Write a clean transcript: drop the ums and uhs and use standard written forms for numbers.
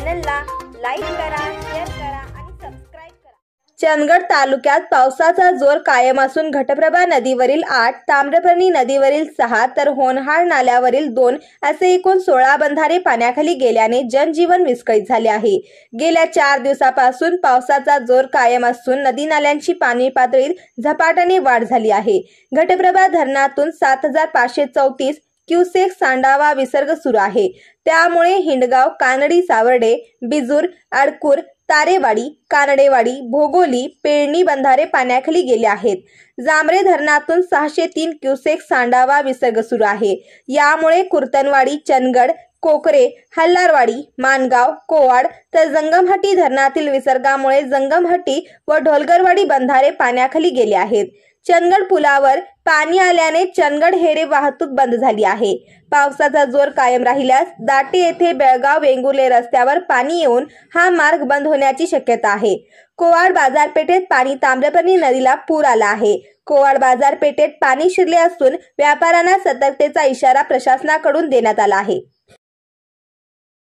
चॅनलला लाईक करा, शेअर करा आणि सबस्क्राइब करा। चंदगड तालुक्यात पावसाचा जोर कायम असून घटप्रभा नदीवरील 8, ताम्रपर्णी नदीवरील 6 तर होनहाळ नाल्यावरील 2 असे एकूण 16 बंधारे पाण्याखाली गेल्याने जनजीवन विस्कळीत झाले आहे। गेल्या 4 दिवसापासून पावसाचा जोर कायम असून नदी नाल्यांची पाणी पातळीत झपाट्याने वाढ झाली आहे। घटप्रभा धरणातून 7534 क्युसेक सांडावा विसर्ग सुरू आहे। त्यामुळे हिंडगाव, कानडी, सावर्डे, बिजूर, अडकूर, तारेवाडी, कानडेवाडी, भोगोली, पेळणी बंधारे पाण्याखाली गेले आहेत। जांभरे धरणातून 603 क्युसेक सांडावा विसर्ग सुरू आहे। यामुळे कुर्तनवाडी, चंदगड, कोकरे, हल्लारवाडी, मानगाव, कोवाड तर जंगमहट्टी धरणातील विसर्गामुळे जंगमहट्टी व ढोलगरवाडी बंधारे पाण्याखाली गेले आहेत। चंदगड पुलावर पाणी आल्याने चंदगड हेरे वाहतूक बंद झाली आहे। पावसाचा जोर कायम राहिल्यास दाटे येथे बेळगाव वेंगुर्ले रस्त्यावर पाणी येऊन हा मार्ग बंद होण्याची शक्यता आहे। कोवाड बाजारपेठेत पाणी ताम्रपर्णी नदीला पूर आला आहे। कोवाड बाजारपेठेत पाणी शिरले असून व्यापाऱ्यांना सतर्कतेचा इशारा प्रशासनाकडून देण्यात आला आहे।